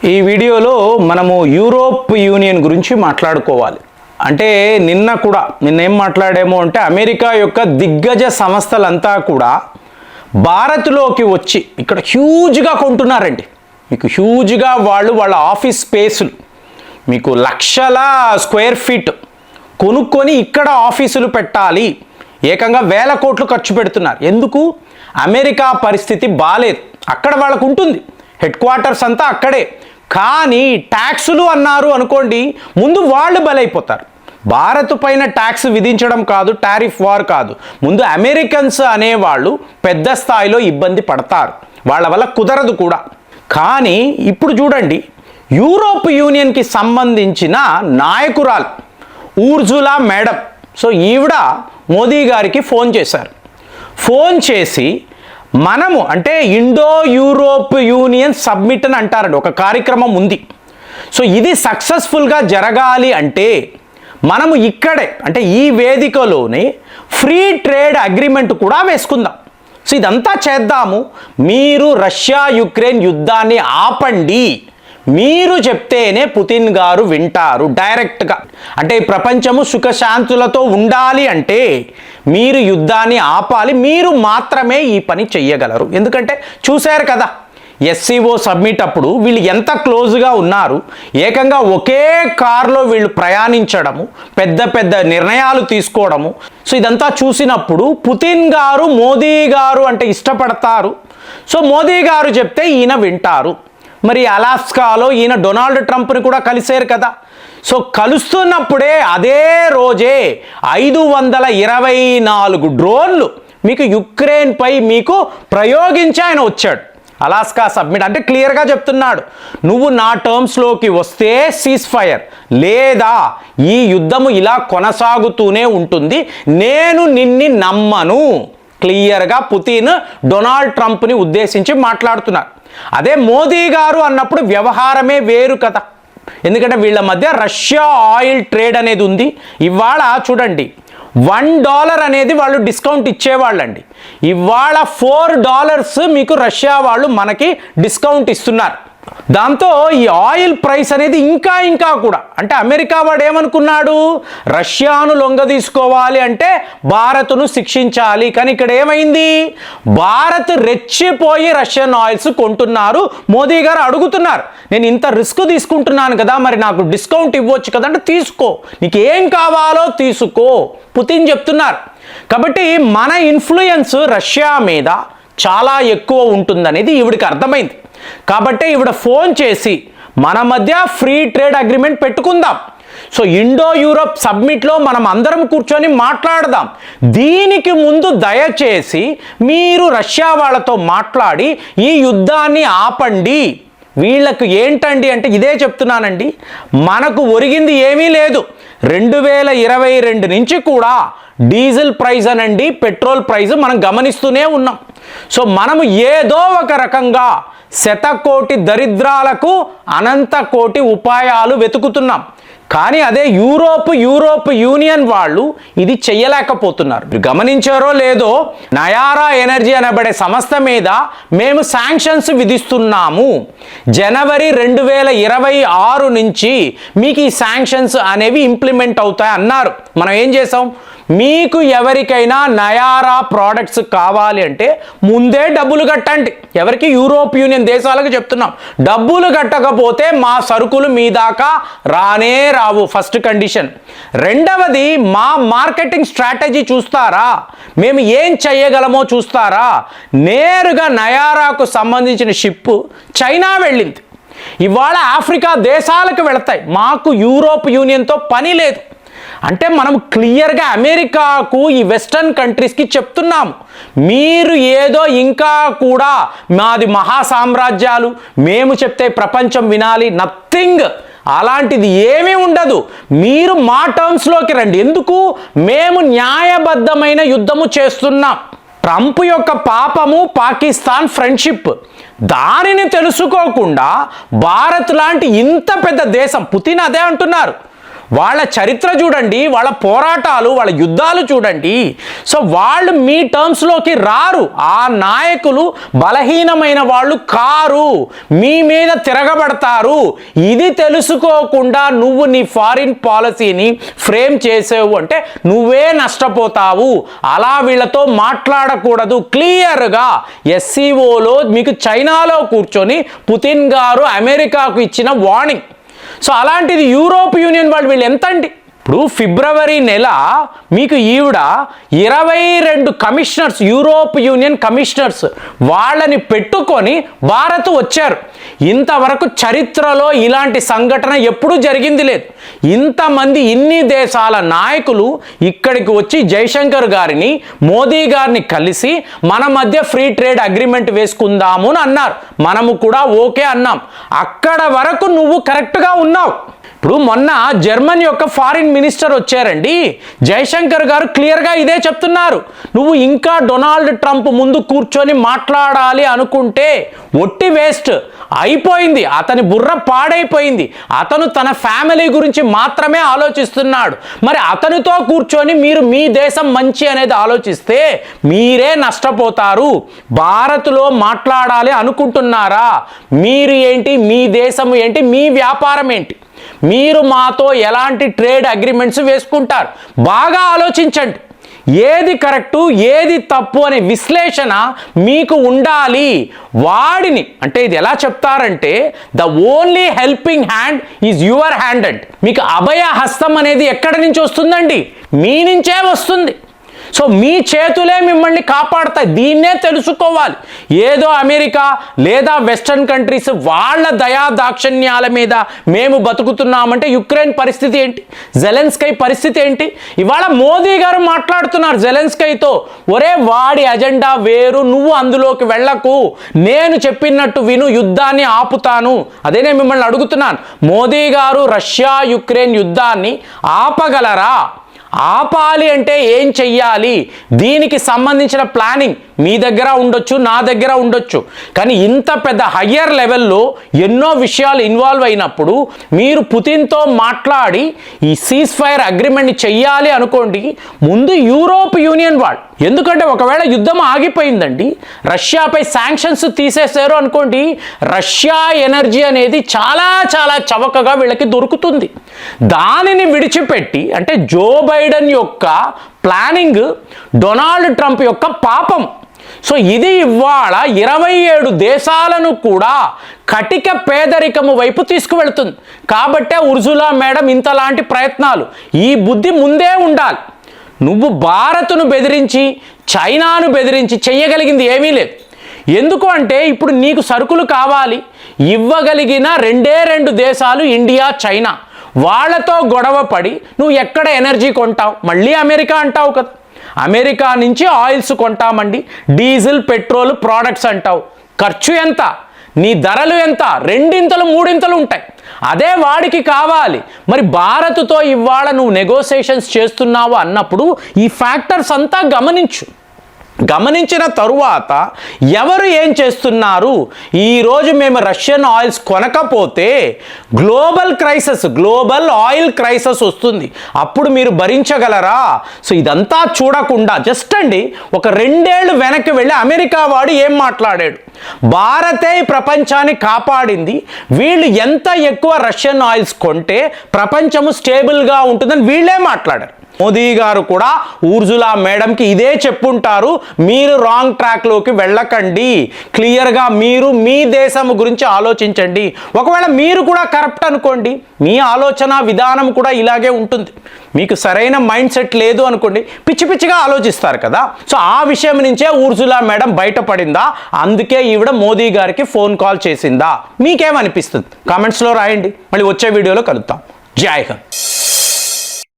ఈ వీడియోలో మనము యూరోప్ యూనియన్ గురించి మాట్లాడుకోవాలి. అంటే నిన్న ఏం మాట్లాడామో అంటే అమెరికా యొక్క దిగ్గజ సంస్థలంతా కూడా భారత్లోకి వచ్చి ఇక్కడ హ్యూజ్గా కొంటున్నారండి. మీకు హ్యూజ్గా వాళ్ళ ఆఫీస్ స్పేసులు మీకు లక్షల స్క్వేర్ ఫీట్ కొనుక్కొని ఇక్కడ ఆఫీసులు పెట్టాలి, ఏకంగా వేల కోట్లు ఖర్చు పెడుతున్నారు. ఎందుకు? అమెరికా పరిస్థితి బాలేదు, అక్కడ వాళ్ళకు ఉంటుంది, హెడ్ క్వార్టర్స్ అంతా అక్కడే. కానీ ట్యాక్సులు అన్నారు అనుకోండి, ముందు వాళ్ళు బలైపోతారు. భారత్ పైన ట్యాక్స్ విధించడం కాదు, టారిఫ్ వార్ కాదు, ముందు అమెరికన్స్ అనేవాళ్ళు పెద్ద స్థాయిలో ఇబ్బంది పడతారు, వాళ్ళ వల్ల కుదరదు కూడా. కానీ ఇప్పుడు చూడండి, యూరోప్ యూనియన్కి సంబంధించిన నాయకురాలు ఊర్జులా మేడం, సో ఈవిడ మోదీ గారికి ఫోన్ చేశారు. ఫోన్ చేసి మనము అంటే ఇండో యూరోప్ యూనియన్ సబ్మిట్ అని అంటారండి, ఒక కార్యక్రమం ఉంది. సో ఇది సక్సెస్ఫుల్గా జరగాలి అంటే మనము ఇక్కడే అంటే ఈ వేదికలోనే ఫ్రీ ట్రేడ్ అగ్రిమెంట్ కూడా వేసుకుందాం. సో ఇదంతా చేద్దాము. మీరు రష్యా యుక్రెయిన్ యుద్ధాన్ని ఆపండి, మీరు చెప్తేనే పుతిన్ గారు వింటారు డైరెక్ట్గా. అంటే ఈ ప్రపంచము సుఖశాంతులతో ఉండాలి అంటే మీరు యుద్ధాన్ని ఆపాలి, మీరు మాత్రమే ఈ పని చెయ్యగలరు. ఎందుకంటే చూశారు కదా ఎస్సీఓ సబ్మిట్ అప్పుడు వీళ్ళు ఎంత క్లోజ్గా ఉన్నారు, ఏకంగా ఒకే కారులో వీళ్ళు ప్రయాణించడము, పెద్ద పెద్ద నిర్ణయాలు తీసుకోవడము. సో ఇదంతా చూసినప్పుడు పుతిన్ గారు మోదీ గారు అంటే ఇష్టపడతారు. సో మోదీ గారు చెప్తే ఈయన వింటారు. మరి అలాస్కాలో ఈయన డొనాల్డ్ ట్రంప్ని కూడా కలిశారు కదా. సో కలుస్తున్నప్పుడే అదే రోజే 524 డ్రోన్లు మీకు యుక్రెయిన్పై మీకు ప్రయోగించి ఆయన వచ్చాడు. అలాస్కా సబ్మిట్ అంటే క్లియర్గా చెప్తున్నాడు, నువ్వు నా టర్మ్స్లోకి వస్తే సీజ్ ఫైర్, లేదా ఈ యుద్ధము ఇలా కొనసాగుతూనే ఉంటుంది, నేను నిన్ని నమ్మను. క్లియర్గా పుతిన్ డొనాల్డ్ ట్రంప్ని ఉద్దేశించి మాట్లాడుతున్నారు. అదే మోదీ గారు అన్నప్పుడు వ్యవహారమే వేరు కదా. ఎందుకంటే వీళ్ళ మధ్య రష్యా ఆయిల్ ట్రేడ్ అనేది ఉంది. ఇవాళ చూడండి, $1 అనేది వాళ్ళు డిస్కౌంట్ ఇచ్చేవాళ్ళండి, ఇవాళ $4 మీకు రష్యా వాళ్ళు మనకి డిస్కౌంట్ ఇస్తున్నారు. దాంతో ఈ ఆయిల్ ప్రైస్ అనేది ఇంకా కూడా అంటే అమెరికా వాడు ఏమనుకున్నాడు, రష్యాను లొంగ తీసుకోవాలి అంటే భారత్ను శిక్షించాలి. కానీ ఇక్కడ ఏమైంది, భారత్ రెచ్చిపోయి రష్యన్ ఆయిల్స్ కొంటున్నారు. మోదీ గారు అడుగుతున్నారు, నేను ఇంత రిస్క్ తీసుకుంటున్నాను కదా, మరి నాకు డిస్కౌంట్ ఇవ్వచ్చు కదా అంటే తీసుకో, నీకు ఏం కావాలో తీసుకో, పుతిన్ చెప్తున్నారు. కాబట్టి మన ఇన్ఫ్లుయెన్స్ రష్యా మీద చాలా ఎక్కువ ఉంటుందనేది ఈవిడికి అర్థమైంది. కాబట్టి ఈవిడ ఫోన్ చేసి మన మధ్య ఫ్రీ ట్రేడ్ అగ్రిమెంట్ పెట్టుకుందాం, సో ఇండో యూరోప్ సబ్మిట్లో మనం అందరం కూర్చొని మాట్లాడదాం, దీనికి ముందు దయచేసి మీరు రష్యా వాళ్ళతో మాట్లాడి ఈ యుద్ధాన్ని ఆపండి. వీళ్ళకు ఏంటండి అంటే ఇదే చెప్తున్నానండి, మనకు ఒరిగింది ఏమీ లేదు. 2022 నుంచి కూడా డీజిల్ ప్రైస్ అనండి, పెట్రోల్ ప్రైస్ మనం గమనిస్తూనే ఉన్నాం. సో మనము ఏదో ఒక రకంగా శతకోటి దరిద్రాలకు అనంత కోటి ఉపాయాలు వెతుకుతున్నాం. కానీ అదే యూరోప్ యూనియన్ వాళ్ళు ఇది చెయ్యలేకపోతున్నారు. గమనించారో లేదో, నయారా ఎనర్జీ అనబడే సంస్థ మీద మేము శాంక్షన్స్ విధిస్తున్నాము. జనవరి 2026 నుంచి మీకు ఈ శాంక్షన్స్ అనేవి ఇంప్లిమెంట్ అవుతాయి అన్నారు. మనం ఏం చేసాం, మీకు ఎవరికైనా నయారా ప్రోడక్ట్స్ కావాలి అంటే ముందే డబ్బులు కట్టండి. ఎవరికి? యూరోప్ యూనియన్ దేశాలకు చెప్తున్నాం, డబ్బులు కట్టకపోతే మా సరుకులు మీ దాకా రానే రావు, ఫస్ట్ కండిషన్. రెండవది, మా మార్కెటింగ్ స్ట్రాటజీ చూస్తారా, మేము ఏం చేయగలమో చూస్తారా. నేరుగా నయారాకు సంబంధించిన షిప్ చైనా వెళ్ళింది, ఇవాళ ఆఫ్రికా దేశాలకు వెళతాయి. మాకు యూరోప్ యూనియన్తో పని లేదు. అంటే మనం క్లియర్గా అమెరికాకు ఈ వెస్టర్న్ కంట్రీస్కి చెప్తున్నాము, మీరు ఏదో ఇంకా కూడా మాది మహాసామ్రాజ్యాలు, మేము చెప్తే ప్రపంచం వినాలి, నథింగ్, అలాంటిది ఏమీ ఉండదు. మీరు మా టర్మ్స్లోకి రండి. ఎందుకు? మేము న్యాయబద్ధమైన యుద్ధము చేస్తున్నాం. ట్రంప్ యొక్క పాపము పాకిస్తాన్ ఫ్రెండ్షిప్, దానిని తెలుసుకోకుండా భారత్ లాంటి ఇంత పెద్ద దేశం, పుతిన్ అదే అంటున్నారు, వాళ్ళ చరిత్ర చూడండి, వాళ్ళ పోరాటాలు, వాళ్ళ యుద్ధాలు చూడండి. సో వాళ్ళు మీ టర్మ్స్లోకి రారు. ఆ నాయకులు బలహీనమైన వాళ్ళు కారు, మీ మీద తిరగబడతారు. ఇది తెలుసుకోకుండా నువ్వు నీ ఫారిన్ పాలసీని ఫ్రేమ్ చేసావు అంటే నువ్వే నష్టపోతావు. అలా వీళ్ళతో మాట్లాడకూడదు. క్లియర్గా ఎస్సీఓలో మీకు చైనాలో కూర్చొని పుతిన్ గారు అమెరికాకు ఇచ్చిన వార్నింగ్. సో అలాంటిది యూరోప్ యూనియన్ వాళ్ళు వీళ్ళు ఎంత అండి? ఇప్పుడు ఫిబ్రవరి నెల మీకు ఈవిడ 22 కమిషనర్స్, యూరోప్ యూనియన్ కమిషనర్స్ వాళ్ళని పెట్టుకొని భారత్ వచ్చారు. ఇంతవరకు చరిత్రలో ఇలాంటి సంఘటన ఎప్పుడూ జరిగింది లేదు. ఇంతమంది ఇన్ని దేశాల నాయకులు ఇక్కడికి వచ్చి జైశంకర్ గారిని, మోదీ గారిని కలిసి మన మధ్య ఫ్రీ ట్రేడ్ అగ్రిమెంట్ వేసుకుందాము అని అన్నారు. మనము కూడా ఓకే అన్నాం. అక్కడ వరకు నువ్వు కరెక్ట్గా ఉన్నావు. ఇప్పుడు మొన్న జర్మనీ యొక్క ఫారిన్ మినిస్టర్ వచ్చారండి, జైశంకర్ గారు క్లియర్గా ఇదే చెప్తున్నారు. నువ్వు ఇంకా డొనాల్డ్ ట్రంప్ ముందు కూర్చొని మాట్లాడాలి అనుకుంటే ఒట్టి వేస్ట్ అయిపోయింది. అతని బుర్ర పాడైపోయింది. అతను తన ఫ్యామిలీ గురించి మాత్రమే ఆలోచిస్తున్నాడు. మరి అతనితో కూర్చొని మీరు మీ దేశం మంచి అనేది ఆలోచిస్తే మీరే నష్టపోతారు. భారత్లో మాట్లాడాలి అనుకుంటున్నారా? మీరు ఏంటి, మీ దేశం ఏంటి, మీ వ్యాపారం ఏంటి? మీరు మాతో ఎలాంటి ట్రేడ్ అగ్రిమెంట్స్ వేసుకుంటారు? బాగా ఆలోచించండి. ఏది కరెక్టు, ఏది తప్పు అనే విశ్లేషణ మీకు ఉండాలి. వాడిని అంటే ఇది ఎలా చెప్తారంటే the only helping hand is your hand and. మీకు అభయ హస్తం అనేది ఎక్కడి నుంచి వస్తుందండి? మీ నుంచే వస్తుంది. సో మీ చేతులే మిమ్మల్ని కాపాడతాయి. దీన్నే తెలుసుకోవాలి. ఏదో అమెరికా లేదా వెస్టర్న్ కంట్రీస్ వాళ్ళ దయా దాక్షిణ్యాల మీద మేము బతుకుతున్నామంటే యుక్రెయిన్ పరిస్థితి ఏంటి, జెలెన్స్కై పరిస్థితి ఏంటి? ఇవాళ మోదీ గారు మాట్లాడుతున్నారు జెలెన్స్కైతో, ఒరే వాడి అజెండా వేరు, నువ్వు అందులోకి వెళ్ళకు, నేను చెప్పినట్టు విను, యుద్ధాన్ని ఆపుతాను. అదే నేను మిమ్మల్ని అడుగుతున్నాను, మోదీ గారు రష్యా యుక్రెయిన్ యుద్ధాన్ని ఆపగలరా? ఆపాలి అంటే ఏం చెయ్యాలి? దీనికి సంబంధించిన ప్లానింగ్ మీ దగ్గర ఉండొచ్చు, నా దగ్గర ఉండొచ్చు. కానీ ఇంత పెద్ద హయ్యర్ లెవెల్లో ఎన్నో విషయాలు ఇన్వాల్వ్ అయినప్పుడు మీరు పుతిన్తో మాట్లాడి ఈ సీజ్ ఫైర్ అగ్రిమెంట్ని చెయ్యాలి అనుకోండి, ముందు యూరోప్ యూనియన్ వాళ్ళు. ఎందుకంటే ఒకవేళ యుద్ధం ఆగిపోయిందండి, రష్యాపై శాంక్షన్స్ తీసేశారు అనుకోండి, రష్యా ఎనర్జీ అనేది చాలా చాలా చవకగా వీళ్ళకి దొరుకుతుంది. దానిని విడిచిపెట్టి అంటే జో బైడెన్ యొక్క ప్లానింగ్, డొనాల్డ్ ట్రంప్ యొక్క పాపం. సో ఇది ఇవాళ 27 దేశాలను కూడా కటిక పేదరికము వైపు తీసుకువెళ్తుంది. కాబట్టే ఉర్జులా మేడం ఇంతలాంటి ప్రయత్నాలు. ఈ బుద్ధి ముందే ఉండాలి. నువ్వు భారత్ను బెదిరించి, చైనాను బెదిరించి చెయ్యగలిగింది ఏమీ లేదు. ఎందుకు అంటే ఇప్పుడు నీకు సరుకులు కావాలి, ఇవ్వగలిగిన 2 దేశాలు ఇండియా, చైనా. వాళ్ళతో గొడవ పడి నువ్వు ఎక్కడ ఎనర్జీ కొంటావు? మళ్ళీ అమెరికా అంటావు కదా. అమెరికా నుంచి ఆయిల్స్ కొంటామండి, డీజిల్, పెట్రోల్ ప్రోడక్ట్స్ అంటావు. ఖర్చు ఎంత? నీ ధరలు ఎంత? 2 3 ఉంటాయి. అదే వాడికి కావాలి. మరి భారత్తో ఇవాళ నువ్వు నెగోసియేషన్స్ చేస్తున్నావు అన్నప్పుడు ఈ ఫ్యాక్టర్స్ అంతా గమనించిన తరువాత ఎవరు ఏం చేస్తున్నారు? ఈరోజు మేము రష్యన్ ఆయిల్స్ కొనకపోతే గ్లోబల్ ఆయిల్ క్రైసిస్ వస్తుంది. అప్పుడు మీరు భరించగలరా? సో ఇదంతా చూడకుండా జస్ట్ అండి ఒక 2 ఏళ్ళు వెనక్కి వెళ్ళి అమెరికా వాడు ఏం మాట్లాడాడు? భారతే ప్రపంచాన్ని కాపాడింది, వీళ్ళు ఎంత ఎక్కువ రష్యన్ ఆయిల్స్ కొంటే ప్రపంచము స్టేబుల్గా ఉంటుందని వీళ్ళే మాట్లాడారు. మోదీ గారు కూడా ఉర్జులా మేడంకి ఇదే చెప్పుంటారు, మీరు రాంగ్ ట్రాక్లోకి వెళ్ళకండి, క్లియర్గా మీరు మీ దేశం గురించి ఆలోచించండి. ఒకవేళ మీరు కూడా కరప్ట్ అనుకోండి, మీ ఆలోచన విధానం కూడా ఇలాగే ఉంటుంది. మీకు సరైన మైండ్ సెట్ లేదు అనుకోండి, పిచ్చిగా ఆలోచిస్తారు కదా. సో ఆ విషయం నుంచే ఉర్జులా మేడం బయటపడిందా? అందుకే ఈవిడ మోదీ గారికి ఫోన్ కాల్ చేసిందా? మీకేమనిపిస్తుంది? కామెంట్స్లో రాయండి. మళ్ళీ వచ్చే వీడియోలో కలుద్దాం. జై హింద్.